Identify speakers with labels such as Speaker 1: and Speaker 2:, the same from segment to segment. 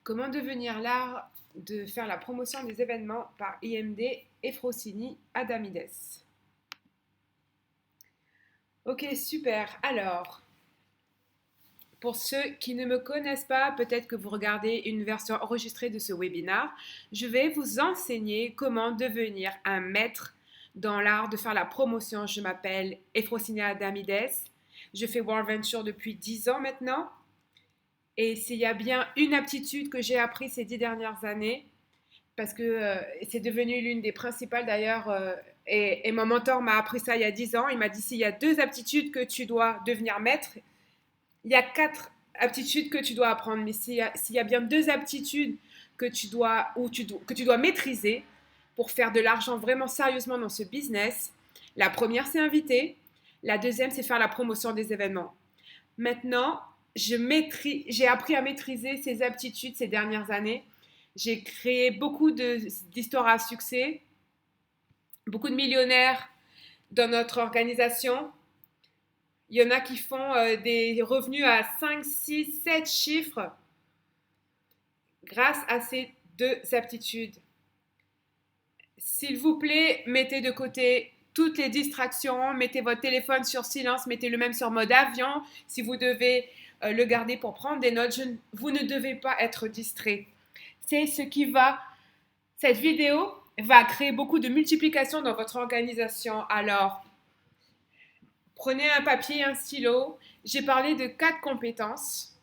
Speaker 1: Comment devenir l'art de faire la promotion des événements par IMD, Efrosini, Adamides. Ok, super. Alors, pour ceux qui ne me connaissent pas, peut-être que vous regardez une version enregistrée de ce webinaire, je vais vous enseigner comment devenir un maître dans l'art de faire la promotion. Je m'appelle Efrosini Adamides. Je fais World Venture depuis 10 ans maintenant. Et s'il y a bien une aptitude que j'ai appris ces 10 dernières années, parce que c'est devenu l'une des principales d'ailleurs, et mon mentor m'a appris ça il y a 10 ans, il m'a dit s'il y a deux aptitudes que tu dois devenir maître, il y a quatre aptitudes que tu dois apprendre, mais s'il y a bien deux aptitudes que que tu dois maîtriser pour faire de l'argent vraiment sérieusement dans ce business, la première c'est inviter, la deuxième c'est faire la promotion des événements. Maintenant, j'ai appris à maîtriser ces aptitudes ces dernières années. J'ai créé beaucoup d'histoires à succès, beaucoup de millionnaires dans notre organisation. Il y en a qui font des revenus à 5, 6, 7 chiffres grâce à ces deux aptitudes. S'il vous plaît, mettez de côté toutes les distractions, mettez votre téléphone sur silence, mettez-le même sur mode avion si vous devez le garder pour prendre des notes. Vous ne devez pas être distrait. C'est ce qui va, cette vidéo va créer beaucoup de multiplication dans votre organisation. Alors, prenez un papier et un stylo. J'ai parlé de 4 compétences.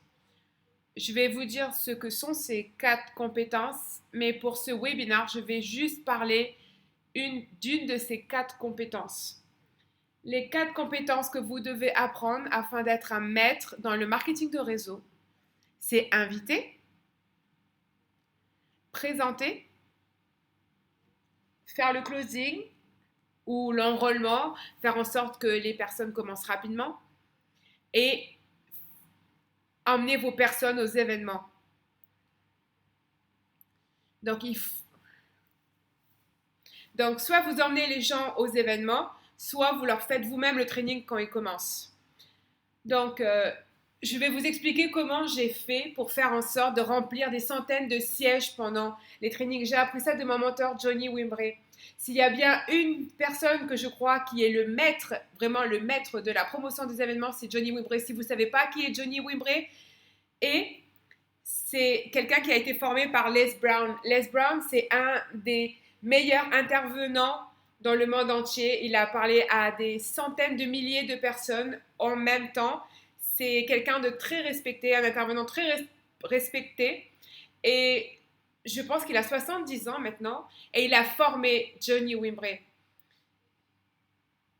Speaker 1: Je vais vous dire ce que sont ces 4 compétences, mais pour ce webinaire, je vais juste parler d'une de ces 4 compétences. Les 4 compétences que vous devez apprendre afin d'être un maître dans le marketing de réseau, c'est inviter, présenter, faire le closing ou l'enrôlement, faire en sorte que les personnes commencent rapidement et emmener vos personnes aux événements. Donc, soit vous emmenez les gens aux événements, soit vous leur faites vous-même le training quand ils commencent. Donc, je vais vous expliquer comment j'ai fait pour faire en sorte de remplir des centaines de sièges pendant les trainings. J'ai appris ça de mon mentor Johnny Wimbrey. S'il y a bien une personne que je crois qui est le maître, vraiment le maître de la promotion des événements, c'est Johnny Wimbrey. Si vous ne savez pas qui est Johnny Wimbrey, et c'est quelqu'un qui a été formé par Les Brown. Les Brown, c'est un des meilleurs intervenants dans le monde entier. Il a parlé à des centaines de milliers de personnes en même temps. C'est quelqu'un de très respecté, un intervenant très respecté. Et je pense qu'il a 70 ans maintenant. Et il a formé Johnny Wimbrey.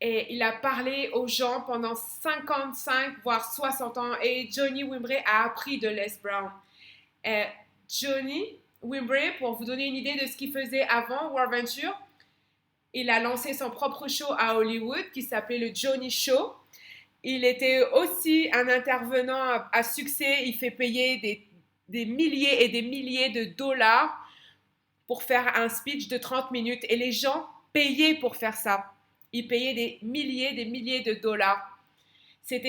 Speaker 1: Et il a parlé aux gens pendant 55 voire 60 ans. Et Johnny Wimbrey a appris de Les Brown. Johnny Wimbrey, pour vous donner une idée de ce qu'il faisait avant World Venture, il a lancé son propre show à Hollywood qui s'appelait le Johnny Show. Il était aussi un intervenant à succès. Il fait payer des milliers et des milliers de dollars pour faire un speech de 30 minutes. Et les gens payaient pour faire ça. Ils payaient des milliers de dollars. C'est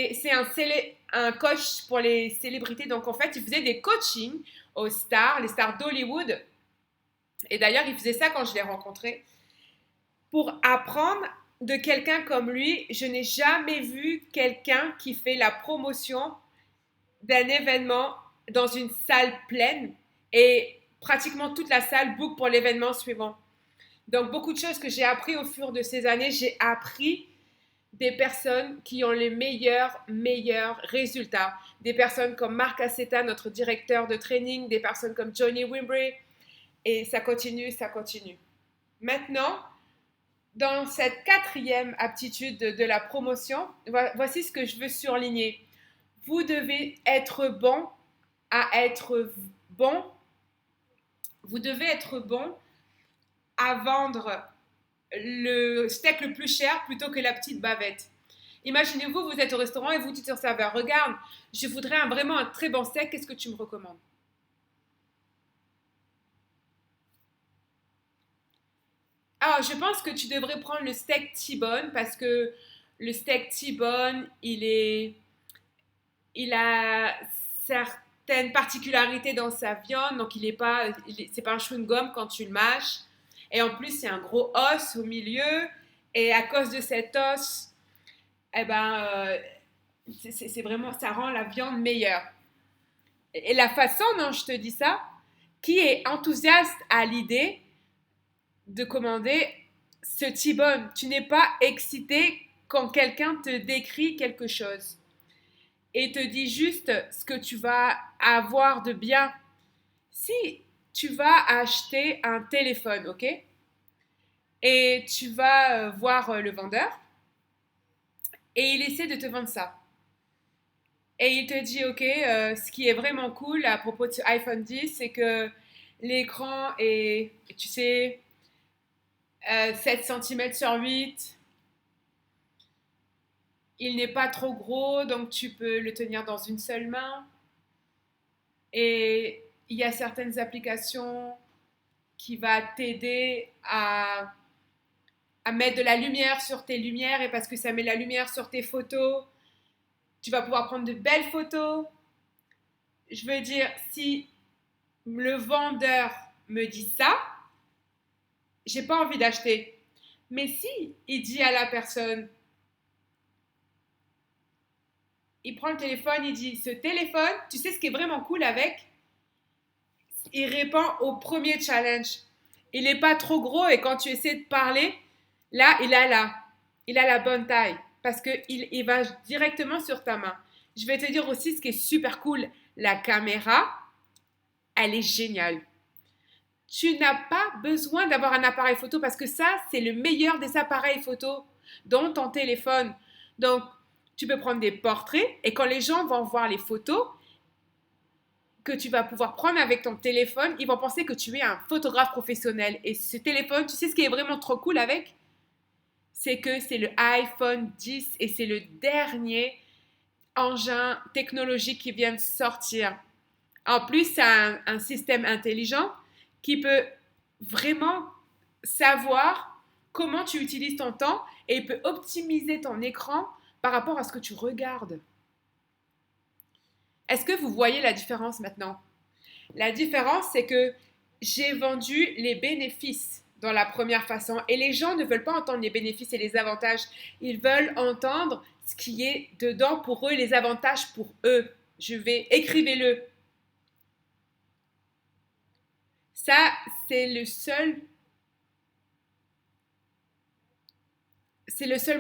Speaker 1: un coach pour les célébrités. Donc, en fait, il faisait des coachings aux stars, les stars d'Hollywood. Et d'ailleurs, il faisait ça quand je l'ai rencontré. Pour apprendre de quelqu'un comme lui, je n'ai jamais vu quelqu'un qui fait la promotion d'un événement dans une salle pleine et pratiquement toute la salle book pour l'événement suivant. Donc, beaucoup de choses que j'ai appris au fur de ces années, j'ai appris des personnes qui ont les meilleurs résultats. Des personnes comme Marc Aceta, notre directeur de training, des personnes comme Johnny Wimbrey, et ça continue. Maintenant, dans cette 4e aptitude de la promotion, voici ce que je veux surligner. Vous devez être bon à être bon. Vous devez être bon à vendre le steak le plus cher plutôt que la petite bavette. Imaginez-vous, vous êtes au restaurant et vous dites au serveur, regarde, je voudrais vraiment un très bon steak, qu'est-ce que tu me recommandes? Alors, je pense que tu devrais prendre le steak T-bone parce que le steak T-bone, il a certaines particularités dans sa viande, donc c'est pas un chewing-gum quand tu le mâches. Et en plus, il y a un gros os au milieu. Et à cause de cet os, eh ben, c'est vraiment, ça rend la viande meilleure. Et la façon dont je te dis ça, qui est enthousiaste à l'idée de commander ce T-bone? Tu n'es pas excité quand quelqu'un te décrit quelque chose et te dit juste ce que tu vas avoir de bien. Si tu vas acheter un téléphone, ok? Et tu vas voir le vendeur et il essaie de te vendre ça. Et il te dit, ok, ce qui est vraiment cool à propos de ce iPhone 10, c'est que l'écran est, tu sais, 7 cm sur 8. Il n'est pas trop gros, donc tu peux le tenir dans une seule main. Et il y a certaines applications qui vont t'aider à mettre de la lumière sur tes lumières. Et parce que ça met la lumière sur tes photos, tu vas pouvoir prendre de belles photos. Je veux dire, si le vendeur me dit ça, j'ai pas envie d'acheter. Mais si il dit à la personne, il prend le téléphone, il dit, ce téléphone, tu sais ce qui est vraiment cool avec? Il répond au premier challenge. Il n'est pas trop gros et quand tu essaies de parler, là, il a la bonne taille parce qu'il va directement sur ta main. Je vais te dire aussi ce qui est super cool. La caméra, elle est géniale. Tu n'as pas besoin d'avoir un appareil photo parce que ça, c'est le meilleur des appareils photo dans ton téléphone. Donc, tu peux prendre des portraits et quand les gens vont voir les photos que tu vas pouvoir prendre avec ton téléphone, ils vont penser que tu es un photographe professionnel. Et ce téléphone, tu sais ce qui est vraiment trop cool avec? C'est que c'est le iPhone 10 et c'est le dernier engin technologique qui vient de sortir. En plus, c'est un système intelligent qui peut vraiment savoir comment tu utilises ton temps et il peut optimiser ton écran par rapport à ce que tu regardes. Est-ce que vous voyez la différence maintenant? La différence, c'est que j'ai vendu les bénéfices dans la première façon et les gens ne veulent pas entendre les bénéfices et les avantages. Ils veulent entendre ce qui est dedans pour eux, les avantages pour eux. Écrivez-le. Ça, c'est le seul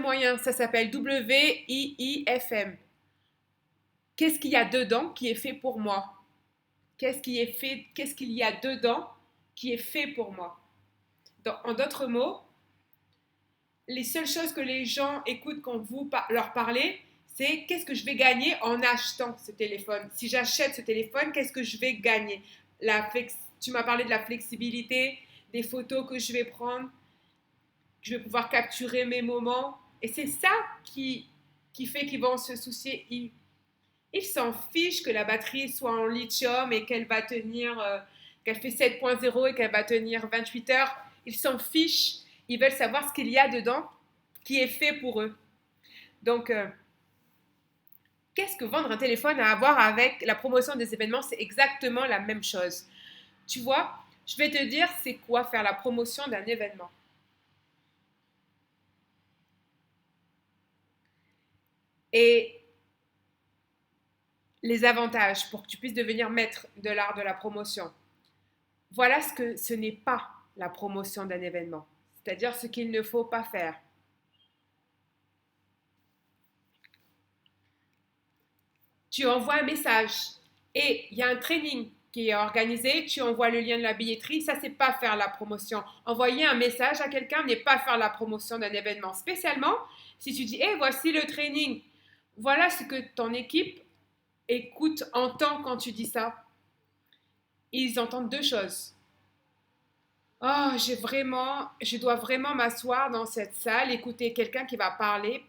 Speaker 1: moyen. Ça s'appelle WIIFM. Qu'est-ce qu'il y a dedans qui est fait pour moi? Qu'est-ce qu'il y a dedans qui est fait pour moi? En d'autres mots, les seules choses que les gens écoutent quand vous leur parlez, c'est qu'est-ce que je vais gagner en achetant ce téléphone? Si j'achète ce téléphone, qu'est-ce que je vais gagner? Tu m'as parlé de la flexibilité, des photos que je vais prendre, que je vais pouvoir capturer mes moments. Et c'est ça qui fait qu'ils vont se soucier. Ils s'en fichent que la batterie soit en lithium et qu'elle va tenir, qu'elle fait 7.0 et qu'elle va tenir 28 heures. Ils s'en fichent. Ils veulent savoir ce qu'il y a dedans qui est fait pour eux. Donc, qu'est-ce que vendre un téléphone a à voir avec la promotion des événements? C'est exactement la même chose. Tu vois, je vais te dire c'est quoi faire la promotion d'un événement. Et les avantages pour que tu puisses devenir maître de l'art de la promotion. Voilà ce que ce n'est pas la promotion d'un événement, c'est-à-dire ce qu'il ne faut pas faire. Tu envoies un message et il y a un training qui est organisé, tu envoies le lien de la billetterie, ça c'est pas faire la promotion. Envoyer un message à quelqu'un n'est pas faire la promotion d'un événement, spécialement si tu dis, voici le training, voilà ce que ton équipe écoute, entend quand tu dis ça. Ils entendent deux choses. Oh, je dois vraiment m'asseoir dans cette salle, écouter quelqu'un qui va parler,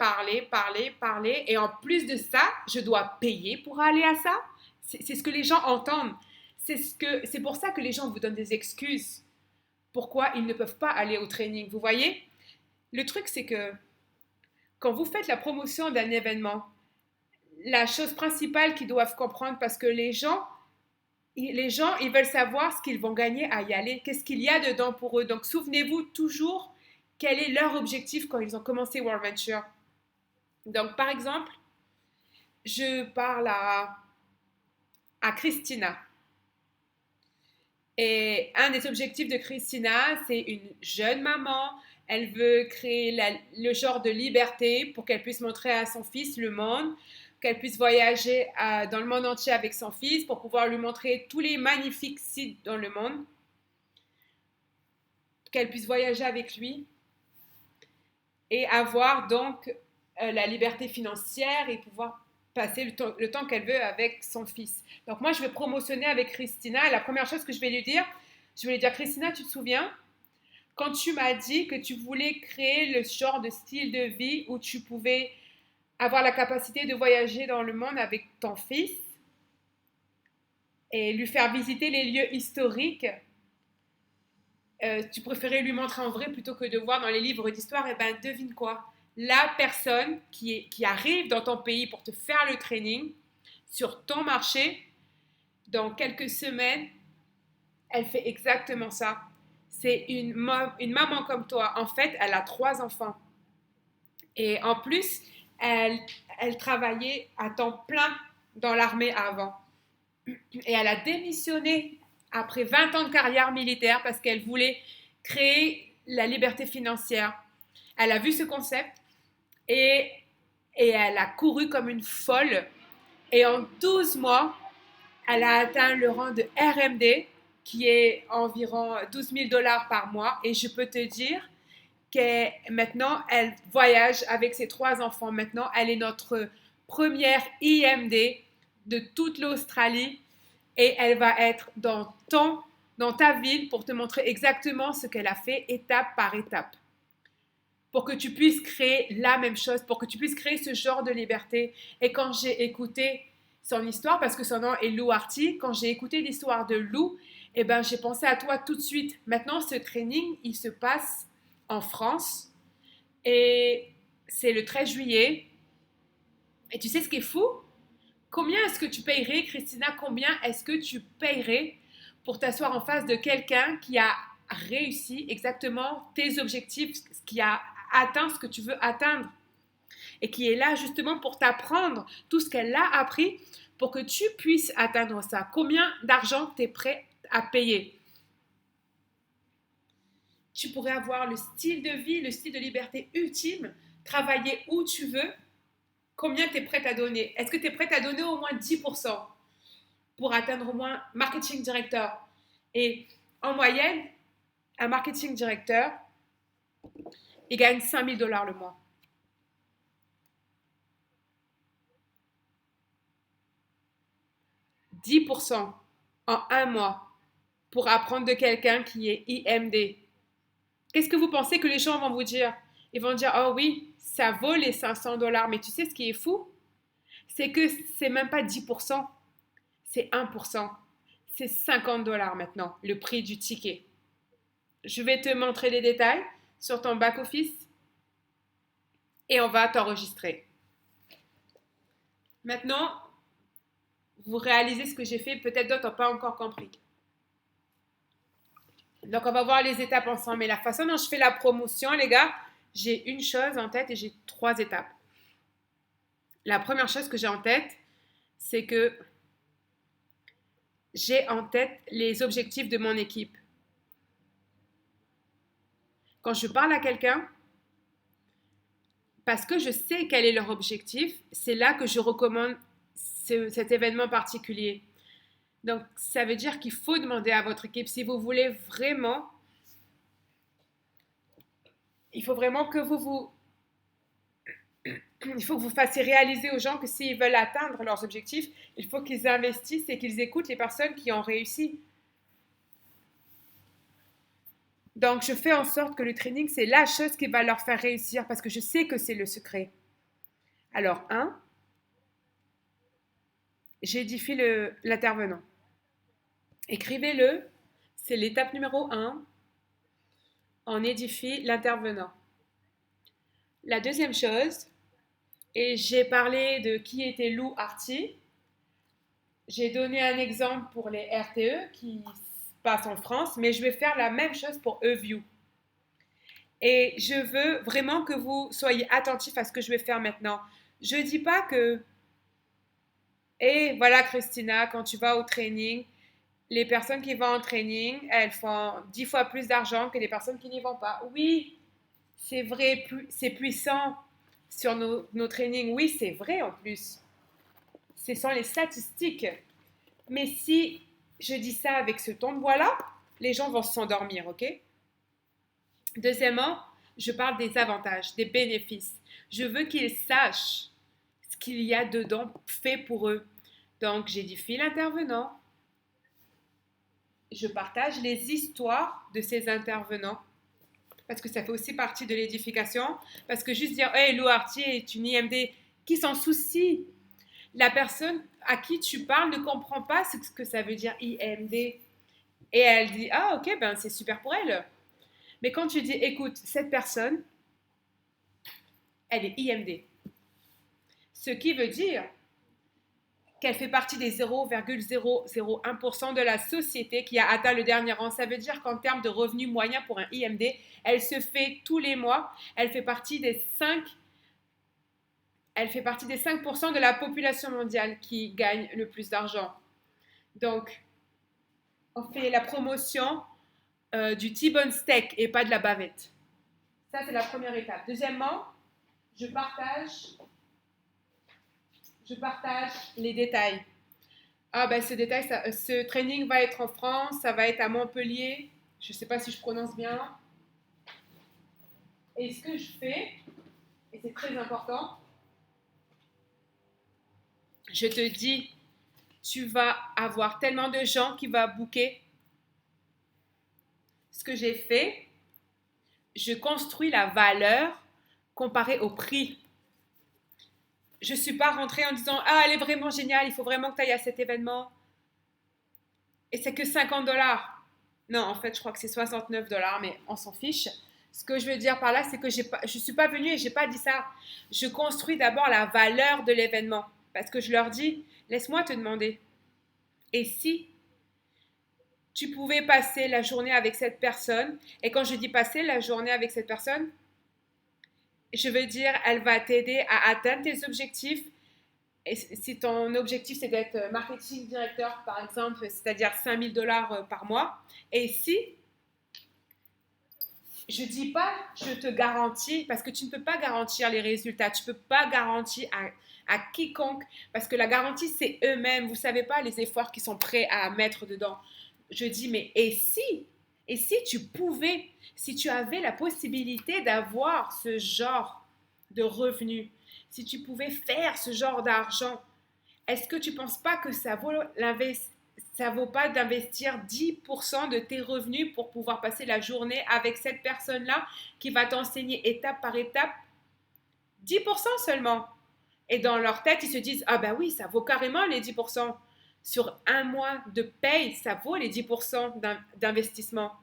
Speaker 1: et en plus de ça, je dois payer pour aller à ça. C'est ce que les gens entendent. C'est pour ça que les gens vous donnent des excuses. Pourquoi ils ne peuvent pas aller au training, vous voyez? Le truc, c'est que quand vous faites la promotion d'un événement, la chose principale qu'ils doivent comprendre, parce que les gens les gens, ils veulent savoir ce qu'ils vont gagner à y aller, qu'est-ce qu'il y a dedans pour eux. Donc, souvenez-vous toujours quel est leur objectif quand ils ont commencé World Venture. Donc, par exemple, je parle à Christina. Et un des objectifs de Christina, c'est une jeune maman. Elle veut créer le genre de liberté pour qu'elle puisse montrer à son fils le monde, qu'elle puisse voyager dans le monde entier avec son fils pour pouvoir lui montrer tous les magnifiques sites dans le monde, qu'elle puisse voyager avec lui et avoir donc la liberté financière et pouvoir passer le temps qu'elle veut avec son fils. Donc moi, je vais promotionner avec Christina. Et la première chose que je vais lui dire, Christina, tu te souviens, quand tu m'as dit que tu voulais créer le genre de style de vie où tu pouvais avoir la capacité de voyager dans le monde avec ton fils et lui faire visiter les lieux historiques, tu préférais lui montrer en vrai plutôt que de voir dans les livres d'histoire, et ben devine quoi? La personne qui arrive dans ton pays pour te faire le training sur ton marché, dans quelques semaines, elle fait exactement ça. C'est une maman comme toi. En fait, elle a 3 enfants. Et en plus, elle travaillait à temps plein dans l'armée avant. Et elle a démissionné après 20 ans de carrière militaire parce qu'elle voulait créer la liberté financière. Elle a vu ce concept et elle a couru comme une folle. Et en 12 mois, elle a atteint le rang de RMD, qui est environ 12 000 $ par mois. Et je peux te dire que maintenant, elle voyage avec ses 3 enfants. Maintenant, elle est notre première IMD de toute l'Australie. Et elle va être dans ta ville pour te montrer exactement ce qu'elle a fait étape par étape. Pour que tu puisses créer la même chose, pour que tu puisses créer ce genre de liberté. Et quand j'ai écouté son histoire, parce que son nom est Lou Artie, quand j'ai écouté l'histoire de Lou, eh ben, j'ai pensé à toi tout de suite. Maintenant, ce training, il se passe en France et c'est le 13 juillet. Et tu sais ce qui est fou? Combien est-ce que tu payerais, Christina, combien est-ce que tu payerais pour t'asseoir en face de quelqu'un qui a réussi exactement tes objectifs, qui a atteint ce que tu veux atteindre et qui est là justement pour t'apprendre tout ce qu'elle a appris pour que tu puisses atteindre ça? Combien d'argent tu es prêt à payer? Tu pourrais avoir le style de vie, le style de liberté ultime, travailler où tu veux. Combien tu es prête à donner? Est-ce que tu es prête à donner au moins 10% pour atteindre au moins marketing directeur? Et en moyenne, un marketing directeur, il gagne 5 000 $ le mois. 10% en un mois pour apprendre de quelqu'un qui est IMD. Qu'est-ce que vous pensez que les gens vont vous dire? Ils vont dire, oh oui, ça vaut les 500 $. Mais tu sais ce qui est fou? C'est que c'est même pas 10%, c'est 1%. C'est 50 $ maintenant, le prix du ticket. Je vais te montrer les détails sur ton back-office et on va t'enregistrer. Maintenant, vous réalisez ce que j'ai fait, peut-être d'autres n'ont pas encore compris. Donc, on va voir les étapes ensemble. Mais la façon dont je fais la promotion, les gars, j'ai une chose en tête et j'ai 3 étapes. La première chose que j'ai en tête, c'est que j'ai en tête les objectifs de mon équipe. Quand je parle à quelqu'un, parce que je sais quel est leur objectif, c'est là que je recommande cet événement particulier. Donc, ça veut dire qu'il faut demander à votre équipe si vous voulez vraiment, il faut vraiment que il faut que vous fassiez réaliser aux gens que s'ils veulent atteindre leurs objectifs, il faut qu'ils investissent et qu'ils écoutent les personnes qui ont réussi. Donc, je fais en sorte que le training, c'est la chose qui va leur faire réussir parce que je sais que c'est le secret. Alors, 1, j'édifie l'intervenant. Écrivez-le, c'est l'étape numéro 1. On édifie l'intervenant. La deuxième chose, et j'ai parlé de qui était Lou Artie. J'ai donné un exemple pour les RTE qui se passent en France, mais je vais faire la même chose pour eView. Et je veux vraiment que vous soyez attentifs à ce que je vais faire maintenant. Je ne dis pas que, et voilà Christina, quand tu vas au training, les personnes qui vont en training, elles font 10 fois plus d'argent que les personnes qui n'y vont pas. Oui, c'est vrai, c'est puissant sur nos trainings. Oui, c'est vrai en plus. Ce sont les statistiques. Mais si je dis ça avec ce ton de voix-là, les gens vont s'endormir, ok? Deuxièmement, je parle des avantages, des bénéfices. Je veux qu'ils sachent ce qu'il y a dedans fait pour eux. Donc, j'édifie l'intervenant. Je partage les histoires de ces intervenants parce que ça fait aussi partie de l'édification. Parce que juste dire, hey, Lou Artier est une IMD, qui s'en soucie? La personne à qui tu parles ne comprend pas ce que ça veut dire IMD. Et elle dit, ah ok, ben c'est super pour elle. Mais quand tu dis, écoute, cette personne, elle est IMD. Ce qui veut dire qu'elle fait partie des 0,001% de la société qui a atteint le dernier rang. Ça veut dire qu'en termes de revenus moyens pour un IMD, elle se fait tous les mois, elle fait partie des 5% de la population mondiale qui gagne le plus d'argent. Donc, on fait la promotion du T-bone steak et pas de la bavette. Ça, c'est la première étape. Deuxièmement, je partage les détails. Ah ben ce training va être en France, ça va être à Montpellier. Je ne sais pas si je prononce bien. Et ce que je fais, et c'est très important, je te dis, tu vas avoir tellement de gens qui vont booker. Ce que j'ai fait, je construis la valeur comparée au prix. Je ne suis pas rentrée en disant, ah, elle est vraiment géniale, il faut vraiment que tu ailles à cet événement. Et c'est que 50 $. Non, en fait, je crois que c'est 69 $, mais on s'en fiche. Ce que je veux dire par là, c'est que je ne suis pas venue et je n'ai pas dit ça. Je construis d'abord la valeur de l'événement. Parce que je leur dis, laisse-moi te demander. Et si tu pouvais passer la journée avec cette personne, et quand je dis passer la journée avec cette personne, je veux dire, elle va t'aider à atteindre tes objectifs. Et si ton objectif, c'est d'être marketing directeur, par exemple, c'est-à-dire 5 000 $ par mois, et si je ne dis pas, je te garantis, parce que tu ne peux pas garantir les résultats, tu ne peux pas garantir à quiconque, parce que la garantie, c'est eux-mêmes. Vous ne savez pas les efforts qu'ils sont prêts à mettre dedans. Je dis, mais et si tu pouvais, si tu avais la possibilité d'avoir ce genre de revenus, si tu pouvais faire ce genre d'argent, est-ce que tu ne penses pas que ça vaut pas d'investir 10% de tes revenus pour pouvoir passer la journée avec cette personne-là qui va t'enseigner étape par étape? 10% seulement. Et dans leur tête, ils se disent, ah ben oui, ça vaut carrément les 10%. Sur un mois de paye, ça vaut les 10% d'investissement.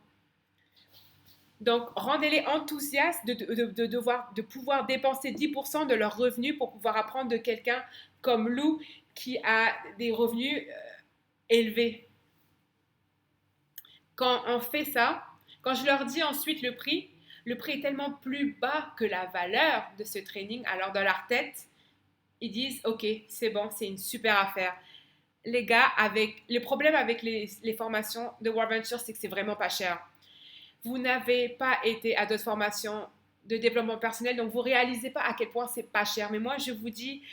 Speaker 1: Donc, rendez-les enthousiastes de pouvoir dépenser 10% de leurs revenus pour pouvoir apprendre de quelqu'un comme Lou qui a des revenus élevés. Quand on fait ça, quand je leur dis ensuite le prix est tellement plus bas que la valeur de ce training. Alors, dans leur tête, ils disent, OK, c'est bon, c'est une super affaire. Les gars, le problème avec les formations de WarVenture, c'est que c'est vraiment pas cher. Vous n'avez pas été à d'autres formations de développement personnel, donc vous ne réalisez pas à quel point c'est pas cher. Mais moi, je vous dis,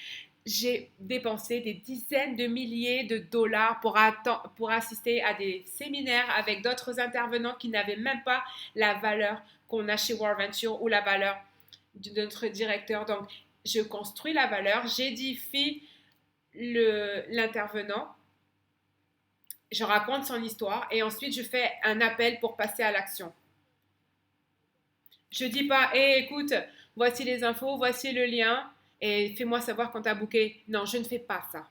Speaker 1: j'ai dépensé des dizaines de milliers de dollars pour assister à des séminaires avec d'autres intervenants qui n'avaient même pas la valeur qu'on a chez WarVenture ou la valeur de notre directeur. Donc, je construis la valeur, j'édifie l'intervenant, je raconte son histoire et ensuite je fais un appel pour passer à l'action. Je dis pas, hey, écoute, voici les infos, voici le lien et fais-moi savoir quand tu as booké. Non, je ne fais pas ça.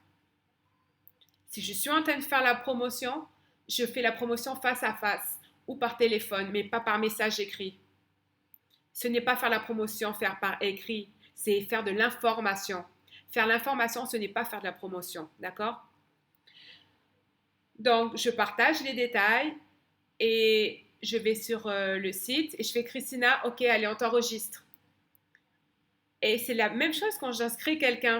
Speaker 1: Si je suis en train de faire la promotion, je fais la promotion face à face ou par téléphone, mais pas par message écrit. Ce n'est pas faire la promotion, faire par écrit, c'est faire de l'information. Faire l'information, ce n'est pas faire de la promotion, d'accord? Donc, je partage les détails et je vais sur le site et je fais Christina, ok, allez, on t'enregistre. Et c'est la même chose quand j'inscris quelqu'un.